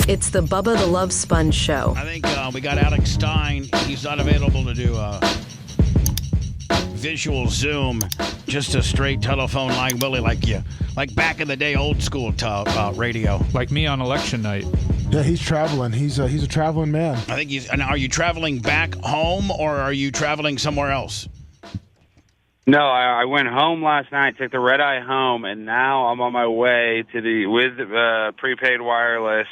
It's the Bubba the Love Sponge Show. I think we got Alex Stein. He's not available to do visual Zoom, just a straight telephone line, Willie, like back in the day, old school radio. Like me on election night. Yeah, he's traveling. He's a traveling man. I think he's. And are you traveling back home or are you traveling somewhere else? No, I went home last night, took the red eye home, and now I'm on my way with prepaid wireless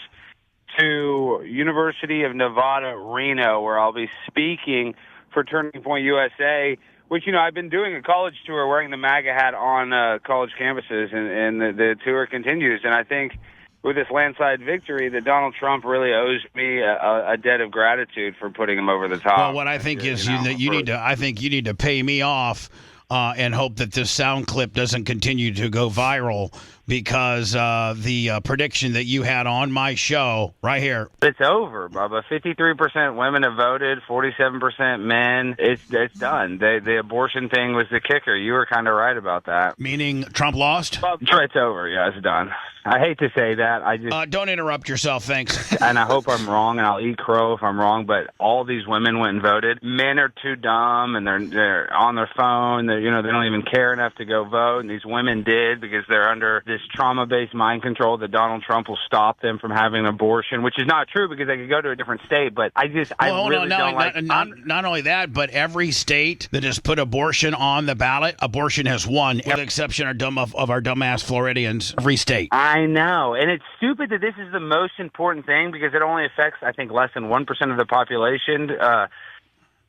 to University of Nevada, Reno, where I'll be speaking for Turning Point USA, which, I've been doing a college tour wearing the MAGA hat on college campuses, and the tour continues. And I think with this landslide victory that Donald Trump really owes me a debt of gratitude for putting him over the top. Well, what I think is you need to pay me off and hope that this sound clip doesn't continue to go viral, because the prediction that you had on my show right here. It's over, Bubba. 53% women have voted, 47% men. It's done. The abortion thing was the kicker. You were kind of right about that. Meaning Trump lost? Well, it's over. Yeah, it's done. I hate to say that. I just don't interrupt yourself, thanks. And I hope I'm wrong, and I'll eat crow if I'm wrong. But all these women went and voted. Men are too dumb, and they're on their phone. They don't even care enough to go vote. And these women did, because they're under this trauma-based mind control that Donald Trump will stop them from having an abortion, which is not true, because they could go to a different state. But I really don't like. Not only that, but every state that has put abortion on the ballot, abortion has won, with the exception of our dumbass Floridians. Every state. I know, and it's stupid that this is the most important thing, because it only affects, I think, less than 1% of the population.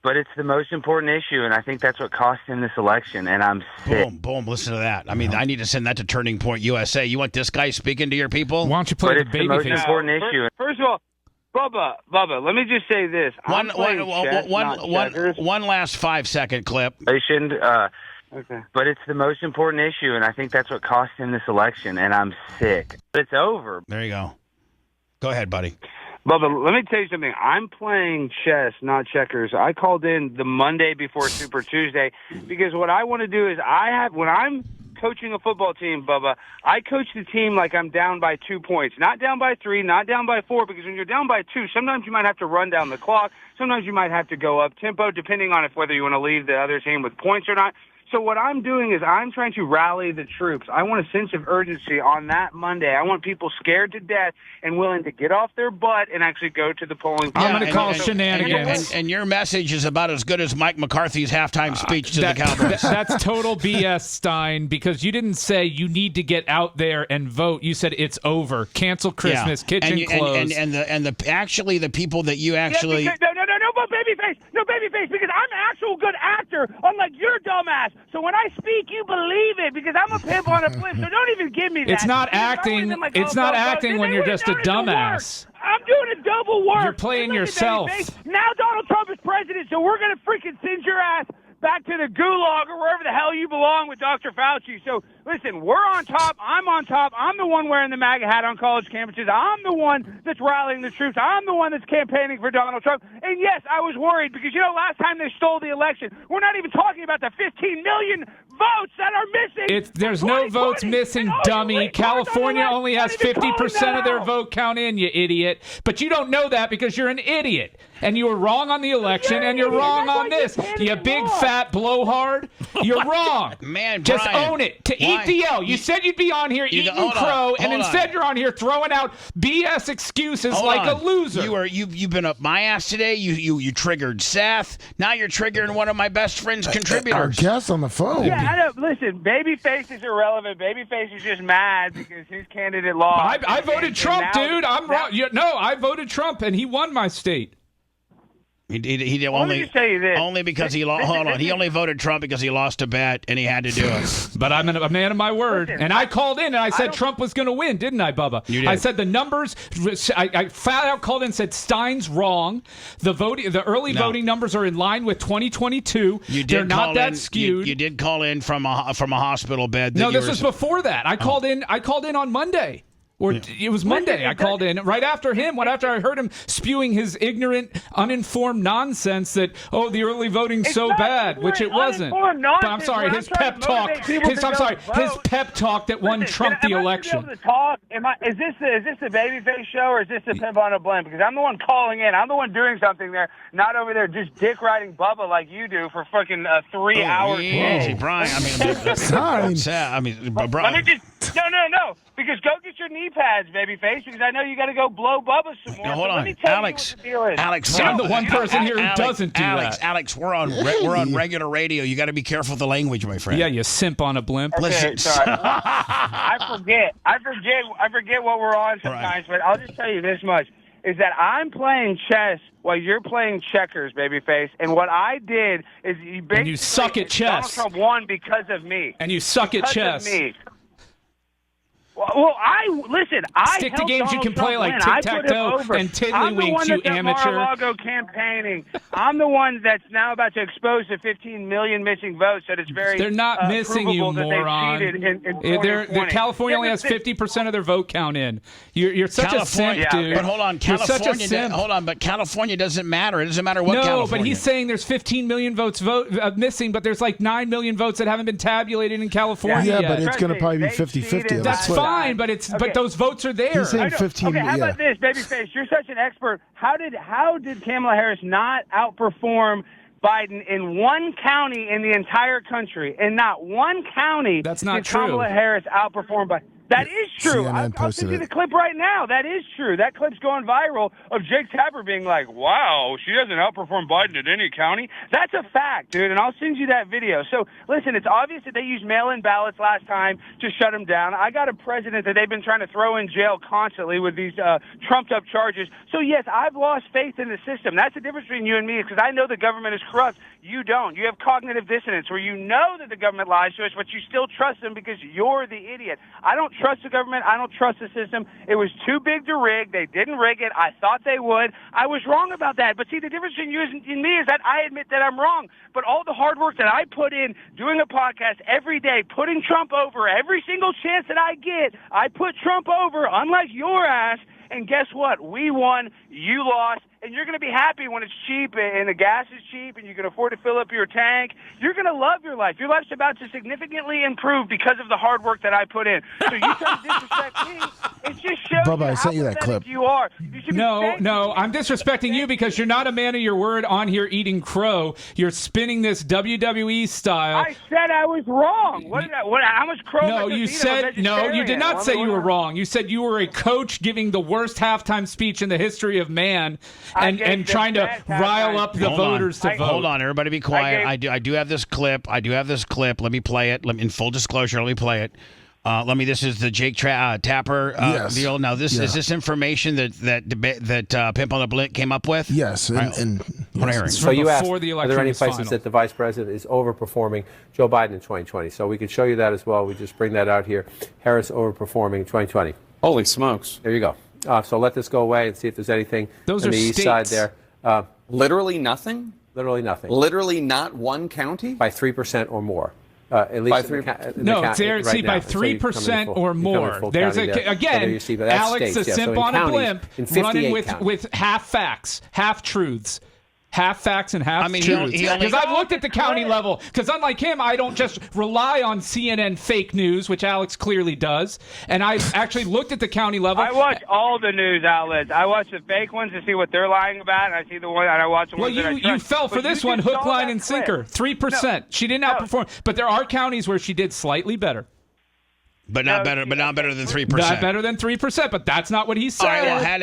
But it's the most important issue, and I think that's what cost him this election, and I'm sick. Boom, listen to that. I mean, I need to send that to Turning Point USA. You want this guy speaking to your people? Why don't you play but the it's the most Babyface? important issue. First of all, Bubba, let me just say this. One last 5-second clip. Okay. But it's the most important issue, and I think that's what cost him this election, and I'm sick. It's over. There you go. Go ahead, buddy. Bubba, let me tell you something. I'm playing chess, not checkers. I called in the Monday before Super Tuesday because what I want to do is when I'm coaching a football team, Bubba, I coach the team like I'm down by 2 points, not down by 3, not down by 4, because when you're down by 2, sometimes you might have to run down the clock. Sometimes you might have to go up tempo, depending on whether you want to leave the other team with points or not. So what I'm doing is I'm trying to rally the troops. I want a sense of urgency on that Monday. I want people scared to death and willing to get off their butt and actually go to the polling place. I'm going to call shenanigans. And your message is about as good as Mike McCarthy's halftime speech to the Cowboys. That's total BS, Stein, because you didn't say you need to get out there and vote. You said it's over. Cancel Christmas. Kitchen closed. And the people that you actually... Yeah, no, Babyface, because I'm an actual good actor, unlike your dumbass. So when I speak, you believe it, because I'm a pimp on a flip, so don't even give me that. It's not acting. It's not acting when you're just a dumbass. I'm doing a double work. You're playing yourself. Now Donald Trump is president, so we're going to freaking send your ass back to the gulag or wherever the hell you belong with Dr. Fauci. So, listen, we're on top. I'm on top. I'm the one wearing the MAGA hat on college campuses. I'm the one that's rallying the troops. I'm the one that's campaigning for Donald Trump. And, yes, I was worried because, last time they stole the election, we're not even talking about the 15 million votes that are missing. There's no votes missing, dummy. California only has 50% of their vote count in, you idiot. But you don't know that because you're an idiot. And you were wrong on the election, and you're wrong on this. You big fat blowhard. You're wrong. Man, just Brian, own it. Eat the L. You said you'd be on here eating crow, and instead you're on here throwing out BS excuses like a loser. You've been up my ass today. You triggered Seth. Now you're triggering one of my best friend's contributors. Our guest on the phone. Yeah, I know. Listen, Babyface is irrelevant. Babyface is just mad because his candidate lost. I voted Trump, dude. I'm wrong. I voted Trump, and he won my state. He only because he lost. Hold on, he only voted Trump because he lost a bet and he had to do it. But I'm a man of my word, and I called in and I said Trump was going to win, didn't I, Bubba? You did. I said the numbers. I flat out called in and said Stein's wrong. The early voting numbers are in line with 2022. They're not that skewed. You did call in from a hospital bed. No, this was before that. I called in on Monday. Or it was Monday. I called in right after him. After I heard him spewing his ignorant, uninformed nonsense that the early voting's so bad, which it wasn't. But I'm sorry, his pep talk. His pep talk that won Trump the election. Am I able to talk? Is this the Babyface show or is this the Pimp on a Blimp? Because I'm the one calling in. I'm the one doing something there, not over there just dick riding Bubba like you do for fucking 3 hours. Easy, Brian. I mean, Brian. Let me just no. Because go get your knee pads, Babyface, because I know you got to go blow Bubba some more. No, hold on, let me tell Alex. You what the deal is. Alex, I'm the one person here who doesn't do that. Alex, we're on regular radio. You got to be careful with the language, my friend. Yeah, you simp on a blimp. Okay, Listen, sorry. I forget what we're on sometimes, but I'll just tell you this much. Is that I'm playing chess while you're playing checkers, Babyface. And what I did is you suck at chess. Donald Trump won because of me. And you suck at chess. Because of me. Well, I stick to games you can play like tic-tac-toe and tiddlywinks, you amateur. Mar-a-Lago campaigning. I'm the one that's now about to expose the 15 million missing votes that it's very They're not missing, you moron. California only has 50% of their vote count in. You're such a simp, dude. But hold on, but California doesn't matter. It doesn't matter what California. No, but he's saying there's 15 million votes missing, but there's like 9 million votes that haven't been tabulated in California Yeah, but it's going to probably be 50-50. That's fine, but but those votes are there. He's saying 15. Okay, how about this, Babyface? You're such an expert. How did Kamala Harris not outperform Biden in one county in the entire country? In not one county That's not did true. Kamala Harris outperform Biden. That is true. I'll send you the clip right now. That is true. That clip's going viral of Jake Tapper being like, wow, she doesn't outperform Biden in any county. That's a fact, dude, and I'll send you that video. So, listen, it's obvious that they used mail-in ballots last time to shut him down. I got a president that they've been trying to throw in jail constantly with these trumped-up charges. So, yes, I've lost faith in the system. That's the difference between you and me because I know the government is corrupt. You don't. You have cognitive dissonance where you know that the government lies to us, but you still trust them because you're the idiot. I don't trust the government. I don't trust the system. It was too big to rig. They didn't rig it. I thought they would. I was wrong about that. But see, the difference between you and me is that I admit that I'm wrong. But all the hard work that I put in doing a podcast every day, putting Trump over every single chance that I get, I put Trump over, unlike your ass. And guess what? We won. You lost. And you're going to be happy when it's cheap and the gas is cheap and you can afford to fill up your tank. You're going to love your life. Your life's about to significantly improve because of the hard work that I put in. So you try to disrespect me. It just shows Bubba, you I how sent you that pathetic clip. you are. You should be No, I'm disrespecting you because you're not a man of your word on here eating crow. You're spinning this WWE style. I said I was wrong. How much crow? No, you said no. You did not say you were wrong. You said you were a coach giving the worst halftime speech in the history of man, and trying to rile up the voters to vote. Hold on, everybody, be quiet. I do have this clip. Let me play it. In full disclosure, let me play it. This is the Jake Tapper deal. Now, is this information that Pimp on the Blimp came up with? Yes, and so you asked, the are there any places that the vice president is overperforming Joe Biden in 2020? So we could show you that as well. We just bring that out here. Harris overperforming in 2020. Holy smokes. There you go. So let this go away and see if there's anything on the east side there. Literally nothing? Literally nothing. Literally not one county? By 3% or more. At least by 3%. No, it's there. See, by 3% or more. There's again, Alex, a simp on a blimp, running with half facts, half truths. Half facts and half truths. Because I've looked at the county level. Because unlike him, I don't just rely on CNN fake news, which Alex clearly does. And I've actually looked at the county level. I watch all the news outlets. I watch the fake ones to see what they're lying about, and I see the one, and I watch the ones that I trust. You fell for this one, hook, line, and sinker. 3%. She didn't outperform. But there are counties where she did slightly better. But not better than 3%. Not better than 3%, but that's not what he said. All right, well, had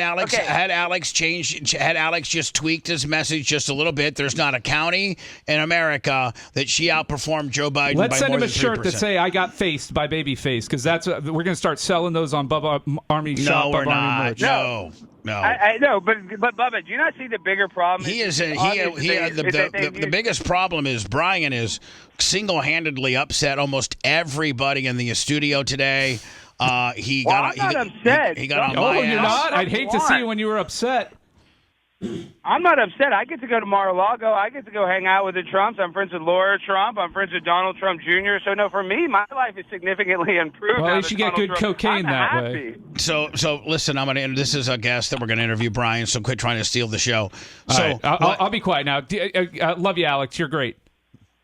Alex just tweaked his message just a little bit, there's not a county in America that she outperformed Joe Biden Let's by send more him than a shirt 3%. that say "I got faced" by Babyface, because we're going to start selling those on Bubba Army Shop. No, we're Bubba Army not. merch. No. I know, but Bubba, do you not see the bigger problem? The biggest problem is Brian is single-handedly upset almost everybody in the studio today. I'm not upset. He got on Oh, my you're ass. not? I'd hate to see you when you were upset. I'm not upset. I get to go to Mar-a-Lago. I get to go hang out with the Trumps. I'm friends with Laura Trump. I'm friends with Donald Trump Jr. So, no, for me, my life is significantly improved. Well, now at that least you get Donald good Trump- cocaine I'm that happy. way. So listen, this is a guest that we're going to interview, Brian, so quit trying to steal the show. All So right, I'll be quiet now. Love you, Alex. You're great.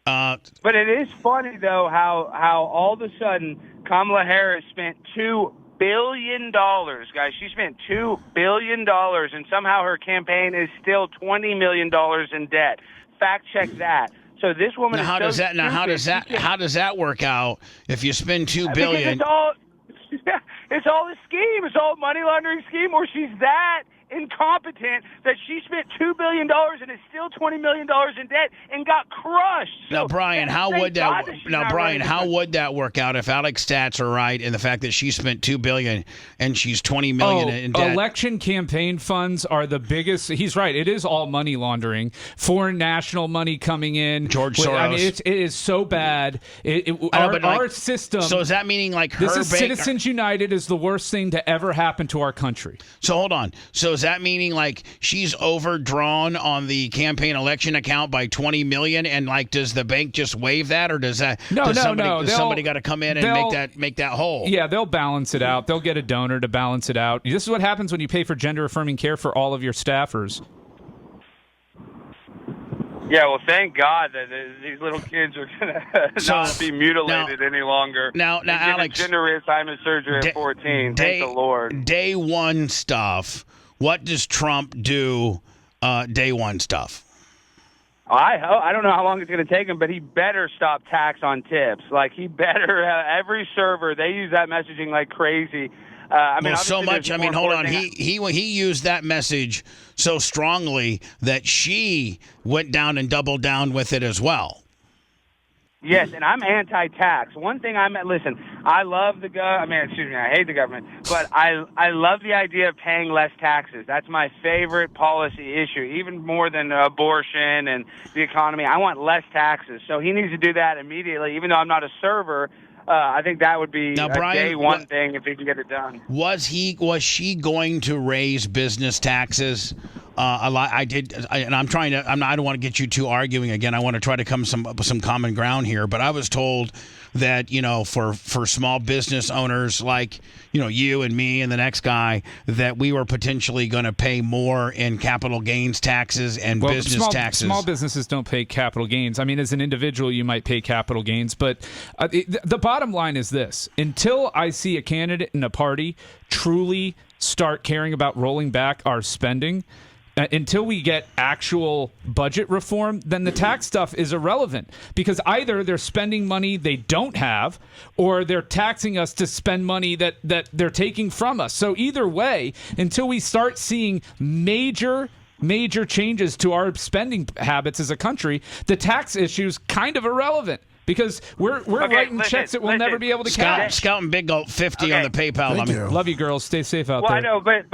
But it is funny, though, how all of a sudden Kamala Harris spent $2 billion, guys. She spent $2 billion, and somehow her campaign is still $20 million in debt. Fact check that. So this woman now, is how so does that now? How stupid. does that work out if you spend $2 billion? Because it's all a scheme. It's all a money laundering scheme, or she's that incompetent that she spent $2 billion and is still $20 million in debt and got crushed. Now, So, Brian, how thank would God that? she's Now, not Brian, running how the- would that work out if Alex stats are right and the fact that she spent $2 billion and she's $20 million in debt? Election campaign funds are the biggest. He's right. It is all money laundering, foreign national money coming in. George I mean, Soros. it is so bad. Our system. So is that meaning like this her is bank? Citizens United is the worst thing to ever happen to our country. So hold on. So is that meaning like she's overdrawn on the campaign election account by $20 million, and like does the bank just waive that, or does that? No. Does somebody got to come in and they'll- make that whole? Yeah, they'll balance it out. They'll get a donor to balance it out. This is what happens when you pay for gender-affirming care for all of your staffers. Yeah, well, thank God that these little kids are going to not be mutilated any longer. Now, Alex, gender reassignment surgery at 14. Thank the Lord. Day one stuff. What does Trump do? Day one stuff. I don't know how long it's going to take him, but he better stop tax on tips. Like, he better every server, they use that messaging like crazy. So much. I mean, hold on. He used that message so strongly that she went down and doubled down with it as well. Yes, and I'm anti-tax. One thing listen, I love the government. I hate the government, but I love the idea of paying less taxes. That's my favorite policy issue, even more than abortion and the economy. I want less taxes. So he needs to do that immediately, even though I'm not a server. I think that would be a day one thing if he can get it done. Was she going to raise business taxes a lot? I don't want to get you two arguing again. I want to try to come some common ground here. But I was told that for small business owners like you and me and the next guy, that we were potentially going to pay more in capital gains taxes and business taxes. Small businesses don't pay capital gains. I mean, as an individual, you might pay capital gains, but the bottom line is this: until I see a candidate in a party truly start caring about rolling back our spending, until we get actual budget reform, then the tax stuff is irrelevant, because either they're spending money they don't have, or they're taxing us to spend money that they're taking from us. So either way, until we start seeing major changes to our spending habits as a country, the tax issue's kind of irrelevant. Because we're writing checks that we'll never be able to cash. Scout and Big Gulp 50 on the PayPal. Love you, girls. Stay safe out there. Well, I know, but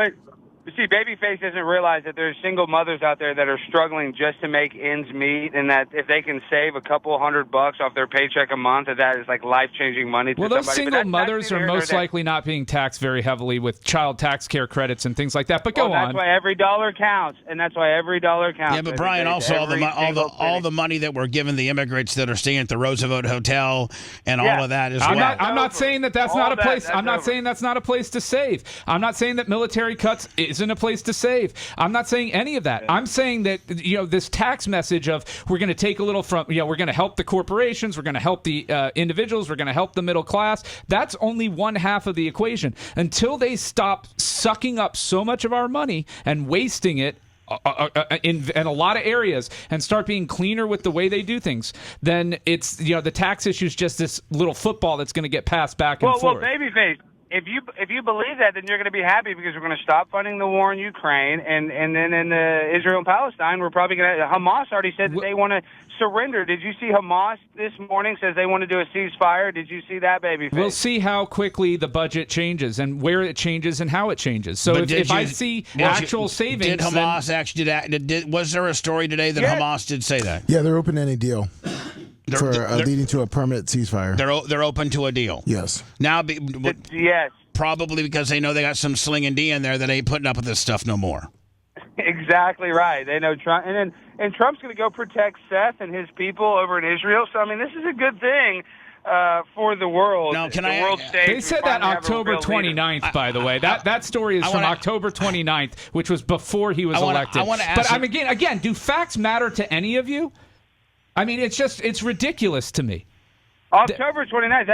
see, Babyface doesn't realize that there's single mothers out there that are struggling just to make ends meet, and that if they can save a couple $100 off their paycheck a month, that is like life-changing money to somebody. Well, those single mothers are most likely not being taxed very heavily with child tax care credits and things like that. But go on. That's why every dollar counts, and that's why every dollar counts. Yeah, but Brian, also all the money that we're giving the immigrants that are staying at the Roosevelt Hotel and all of that as well. I'm not saying that's not a place. I'm not saying that's not a place to save. I'm not saying that military cuts isn't a place to save. I'm not saying any of that. I'm saying that this tax message of we're going to take a little from we're going to help the corporations, we're going to help the individuals, we're going to help the middle class. That's only one half of the equation. Until they stop sucking up so much of our money and wasting it in a lot of areas and start being cleaner with the way they do things, then it's the tax issue is just this little football that's going to get passed back and forth. Well, Babyface, if you believe that, then you're going to be happy, because we're going to stop funding the war in Ukraine, and then in Israel and Palestine, we're probably going to. Hamas already said that they want to surrender. Did you see Hamas this morning says they want to do a ceasefire? Did you see that, Babyface? We'll see how quickly the budget changes and where it changes and how it changes. So if I see actual savings, did Hamas was there a story today that Hamas did say that? Yeah, they're open to any deal. Leading to a permanent ceasefire. They're open to a deal. Yes. Now, yes. Probably because they know they got some slinging D in there that ain't putting up with this stuff no more. Exactly. exactly right. They know Trump, and Trump's going to go protect Seth and his people over in Israel. So I mean, this is a good thing for the world. Now, world stage. They said that October 29th, by the way. That story is from October 29th, which was before he was elected. But again, do facts matter to any of you? I mean, it's ridiculous to me. October 29th.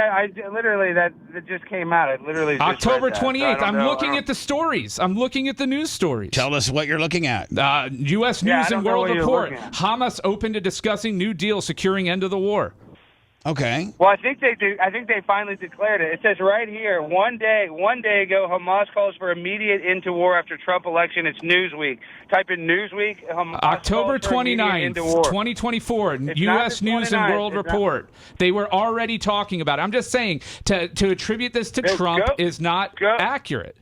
That just came out. It literally just October read that, 28th. so I'm looking at the stories. I'm looking at the news stories. Tell us what you're looking at. U.S. News and World Report. Hamas open to discussing new deal securing end of the war. Okay. Well, I think they do. I think they finally declared it. It says right here, one day ago, Hamas calls for immediate end to war after Trump election. It's Newsweek. Type in Newsweek. Hamas October 29th, 2024, U.S. News and World Report. They were already talking about it. I'm just saying, to attribute this to Trump is not accurate.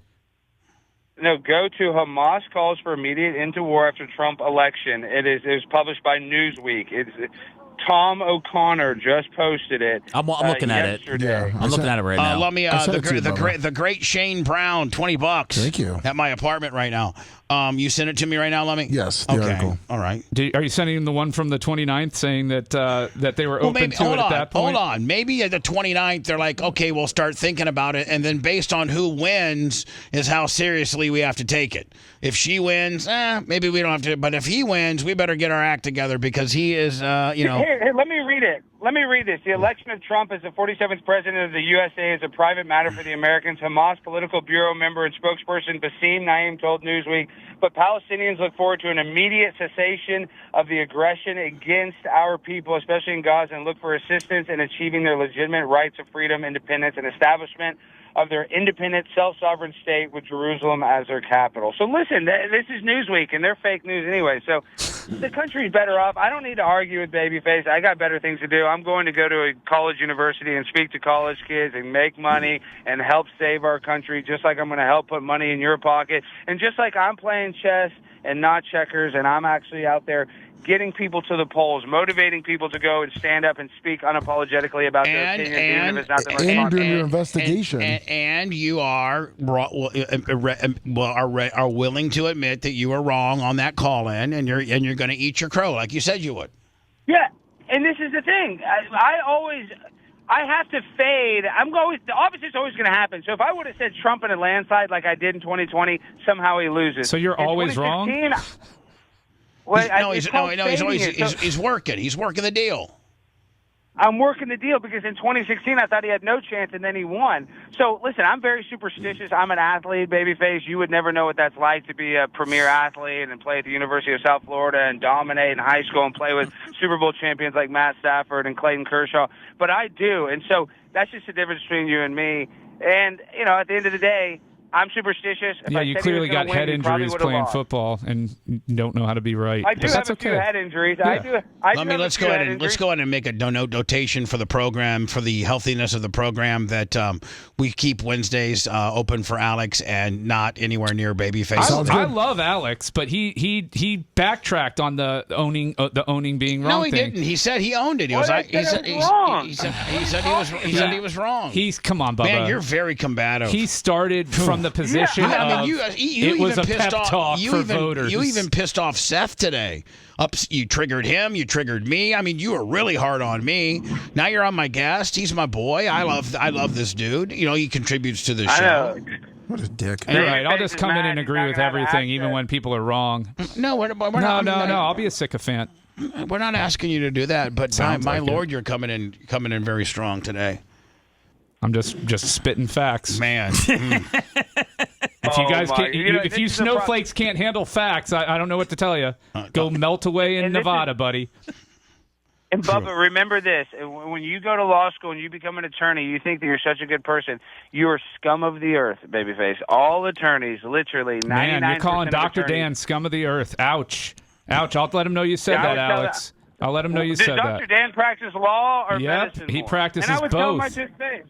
No, go to Hamas calls for immediate end to war after Trump election. It was published by Newsweek. Tom O'Connor just posted it. I'm looking at yesterday. it. I'm looking at it right now. Let me the great Shane Brown, $20. Thank you. At my apartment right now. You sent it to me right now, Lemmy? Yes, the article. All right. Are you sending him the one from the 29th saying that they were open to it at that point? Hold on. Maybe at the 29th, they're like, okay, we'll start thinking about it. And then based on who wins is how seriously we have to take it. If she wins, maybe we don't have to. But if he wins, we better get our act together because he is, Here, let me read it. Let me read this. The election of Trump as the 47th president of the USA is a private matter for the Americans. Hamas political bureau member and spokesperson Bassem Naim told Newsweek, but Palestinians look forward to an immediate cessation of the aggression against our people, especially in Gaza, and look for assistance in achieving their legitimate rights of freedom, independence, and establishment of their independent, self-sovereign state with Jerusalem as their capital. So listen, this is Newsweek, and they're fake news anyway. So the country's better off. I don't need to argue with Babyface. I got better things to do. I'm going to go to a college university and speak to college kids and make money and help save our country, just like I'm going to help put money in your pocket. And just like I'm playing chess and not checkers, and I'm actually out there getting people to the polls, motivating people to go and stand up and speak unapologetically about their opinions, even if it's not the most and doing your investigation. And you are willing to admit that you were wrong on that call-in, and you're going to eat your crow like you said you would. Yeah, and this is the thing. I have to fade. Obviously, it's always going to happen. So if I would have said Trump in a landslide like I did in 2020, somehow he loses. So you're always wrong? He's working. He's working the deal. I'm working the deal because in 2016 I thought he had no chance, and then he won. So listen, I'm very superstitious. I'm an athlete, Babyface. You would never know what that's like to be a premier athlete and play at the University of South Florida and dominate in high school and play with Super Bowl champions like Matt Stafford and Clayton Kershaw. But I do, and so that's just the difference between you and me. And at the end of the day, I'm superstitious. You clearly got head injuries playing football and don't know how to be right. I do have a few head injuries. Yeah. Let's go ahead and make a notation for the program, for the healthiness of the program, that we keep Wednesdays open for Alex and not anywhere near Babyface. I love Alex, but he backtracked on the owning being wrong. No, he didn't. He said he owned it. He said he was wrong. Come on, Bubba. Man, you're very combative. He started from the position it was a pep talk for voters. You even pissed off Seth today. You triggered him. You triggered me. I mean, you were really hard on me. Now you're on my guest. He's my boy. I love this dude. He contributes to the show. What a dick. You're right. I'll just come in and agree with everything, even when people are wrong. No, we're not. No. I'll be a sycophant. We're not asking you to do that, but my Lord, you're coming in very strong today. I'm just spitting facts, man. If you guys can't, if you snowflakes can't handle facts, I don't know what to tell you. Go melt away in Nevada, buddy. And Bubba, remember this: when you go to law school and you become an attorney, you think that you're such a good person. You are scum of the earth, Babyface. All attorneys, literally, 99%. Man, you're calling Dr. Dan scum of the earth. Ouch. I'll let him know you said that, Alex. I'll let him know you said that. Does Dr. Dan practice law or medicine? He practices and I would both. Tell him to his face.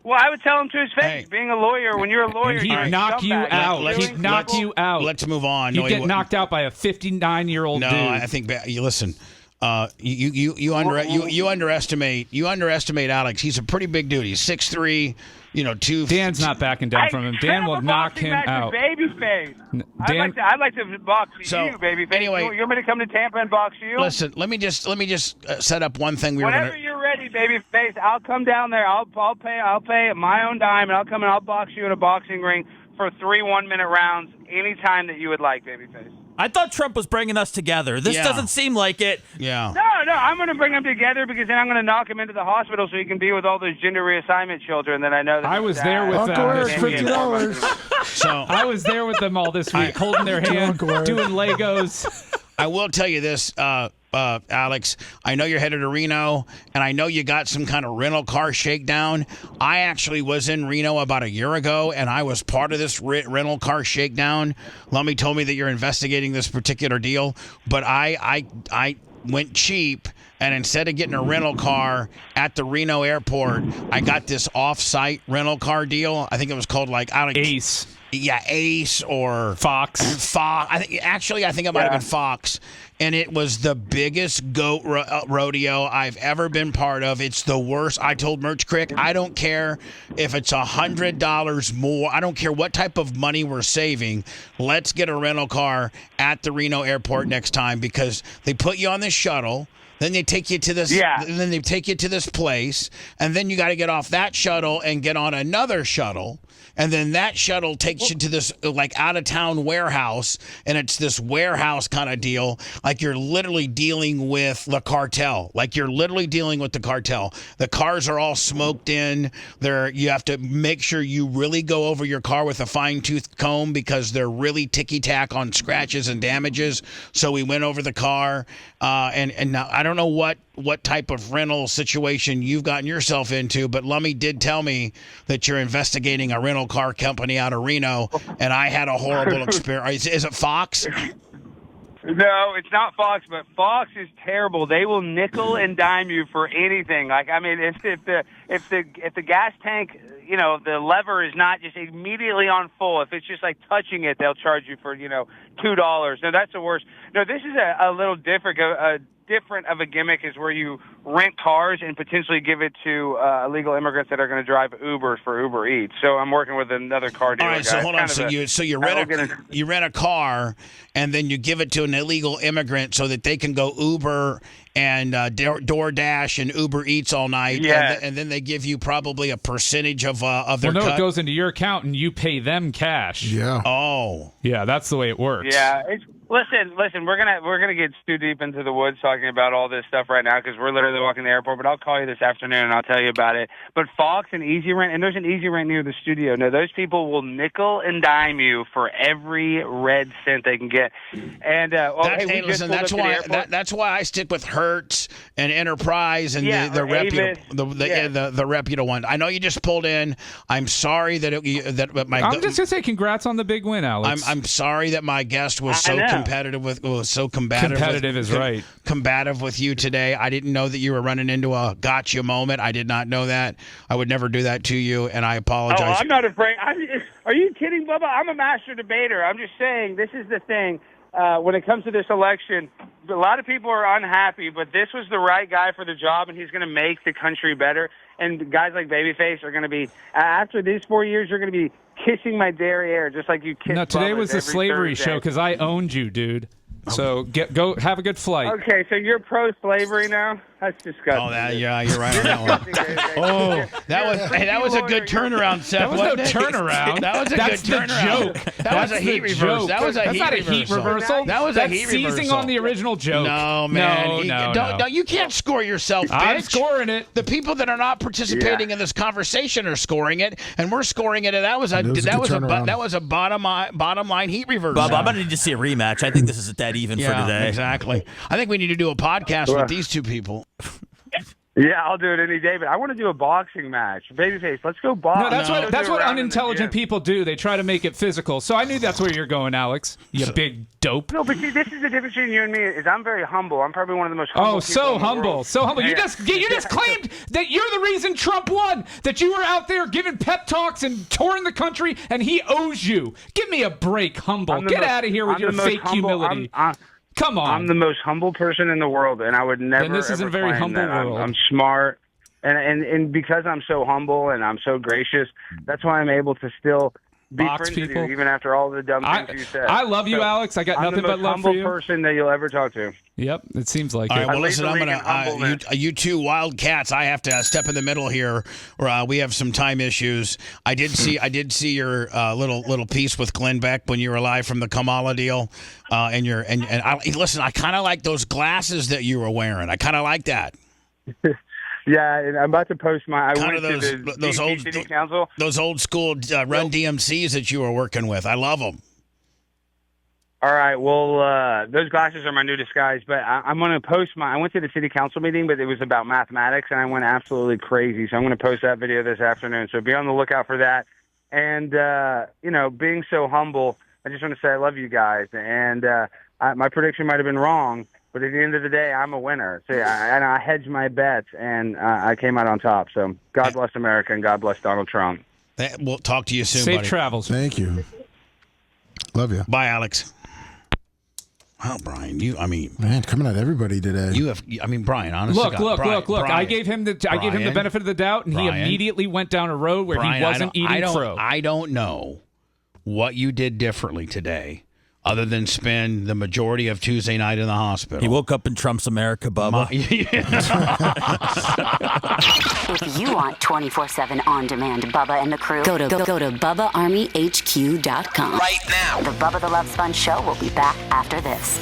Well, I would tell him to his face. Being a lawyer, when you're a lawyer, he'd knock you out. He'd knock you out. Let's move on. You'd get knocked out by a 59-year-old dude. No, I think listen. You underestimate Alex. He's a pretty big dude. He's 6'3". Dan's not backing down from him. Dan will knock him out. Babyface. Dan, I'd like to box you, Babyface. Anyway, You want me to come to Tampa and box you? Listen, let me just set up one thing. Whenever you're ready, Babyface, I'll come down there. I'll pay at my own dime, and I'll come and I'll box you in a boxing ring for 3 1-minute rounds anytime that you would like, Babyface. I thought Trump was bringing us together. This doesn't seem like it. Yeah. No, I'm going to bring them together because then I'm going to knock him into the hospital so he can be with all those gender reassignment children that I know. That I was there with them. $50. So I was there with them all this week, holding their hand, doing Legos. I will tell you this, Alex. I know you're headed to Reno, and I know you got some kind of rental car shakedown. I actually was in Reno about a year ago, and I was part of this rental car shakedown. Lummi told me that you're investigating this particular deal, but I went cheap, and instead of getting a rental car at the Reno airport, I got this off-site rental car deal. I think it was called Ace. Yeah, Ace or Fox. I think it might have been Fox, and it was the biggest goat rodeo I've ever been part of. It's the worst. I told Merch Crick, I don't care if it's $100 more. I don't care what type of money we're saving. Let's get a rental car at the Reno airport next time, because they put you on this shuttle. Then they take you to this. Yeah. Then they take you to this place, and then you got to get off that shuttle and get on another shuttle. And then that shuttle takes you to this out-of-town warehouse, and it's this warehouse kind of deal. Like you're literally dealing with the cartel. The cars are all smoked in. You have to make sure you really go over your car with a fine-tooth comb because they're really ticky-tack on scratches and damages. So we went over the car, and now I don't know what type of rental situation you've gotten yourself into, but Lummi did tell me that you're investigating a rental car company out of Reno, and I had a horrible experience. Is it Fox? No, it's not Fox, but Fox is terrible. They will nickel and dime you for anything. If the gas tank, the lever is not just immediately on full, if it's just like touching it, they'll charge you for $2. No, that's the worst. No, this is a little different. Different of a gimmick is where you rent cars and potentially give it to illegal immigrants that are going to drive Uber for Uber Eats. So I'm working with another car dealer. All right, so hold on. You rent a car, and then you give it to an illegal immigrant so that they can go Uber and DoorDash and Uber Eats all night. Yeah. And then they give you probably a percentage of their cut. It goes into your account, and you pay them cash. Yeah. Oh. Yeah, that's the way it works. Yeah. Listen. We're gonna get too deep into the woods talking about all this stuff right now because we're literally walking the airport. But I'll call you this afternoon and I'll tell you about it. But Fox and Easy Rent, and there's an Easy Rent near the studio. No, those people will nickel and dime you for every red cent they can get. And that's why I stick with Hertz and Enterprise and the reputable one. I know you just pulled in. I'm sorry I'm just gonna say congrats on the big win, Alex. I'm sorry that my guest was so combative with you today. I didn't know that you were running into a gotcha moment. I did not know that. I would never do that to you, and I apologize. Oh, I'm not afraid. Are you kidding, Bubba? I'm a master debater. I'm just saying this is the thing. When it comes to this election, a lot of people are unhappy, but this was the right guy for the job, and he's going to make the country better. And guys like Babyface are going to to be, after these 4 years, you're going to be kissing my derriere just like you kiss. No, today was the slavery Thursday. show because I owned you, dude. So go have a good flight. Okay, so you're pro-slavery now? That's disgusting. Oh, you're right on that one. That was a good turnaround, Seth. That was no turnaround. That was a good turnaround. That was a heat reversal. That's not a heat reversal. That was a heat reversal. That's seizing on the original joke. No, man. No. You can't score yourself, bitch. I'm scoring it. The people that are not participating in this conversation are scoring it, and we're scoring it. And that was a bottom line heat reversal. Bob, I'm going to need to see a rematch. I think this is that even for today. Exactly. I think we need to do a podcast with these two people. Yeah, I'll do it any day, but I want to do a boxing match. Babyface, let's go box. No, that's what unintelligent people do. They try to make it physical. So I knew that's where you're going, Alex. You big dope. No, but see, this is the difference between you and me. Is I'm very humble. I'm probably one of the most humble. So humble. Yeah. You just claimed that you're the reason Trump won. That you were out there giving pep talks and touring the country, and he owes you. Give me a break, humble. Get out of here with your fake humility. Come on. I'm the most humble person in the world, and I would never. Then this is a ever very claim humble that world. I'm smart, and because I'm so humble and I'm so gracious, that's why I'm able to still be Box friends with people. you, even after all the dumb things you said. I love you, Alex. I got I'm nothing the but most love for you. humble person that you'll ever talk to. Yep, it seems like All it. right, well, I lead listen, the I'm league in going to, humbleness. you two wild cats, I have to step in the middle here, or we have some time issues. I did see your little piece with Glenn Beck when you were live from the Kamala deal, and listen, I kind of like those glasses that you were wearing. I kind of like that. Yeah, and I'm about to post my. I Kind went of to the DC City Council. those old school Run DMCs that you were working with. I love them. All right, well, those glasses are my new disguise, but I'm going to post I went to the city council meeting, but it was about mathematics, and I went absolutely crazy, so I'm going to post that video this afternoon, so be on the lookout for that. And, being so humble, I just want to say I love you guys, and my prediction might have been wrong, but at the end of the day, I'm a winner. So, I hedged my bets, and I came out on top. So God bless America, and God bless Donald Trump. We'll talk to you soon, Safe buddy. travels. Thank you. Love you. Bye, Alex. Well, Brian, man, coming at everybody today. Brian, honestly, Look. Brian, I gave him the benefit of the doubt, and Brian, he immediately went down a road where he wasn't eating crow. I don't know what you did differently today, other than spend the majority of Tuesday night in the hospital. He woke up in Trump's America, Bubba. If you want 24/7 on-demand Bubba and the crew, go to BubbaArmyHQ.com. Right now. The Bubba the Love Sponge Show will be back after this.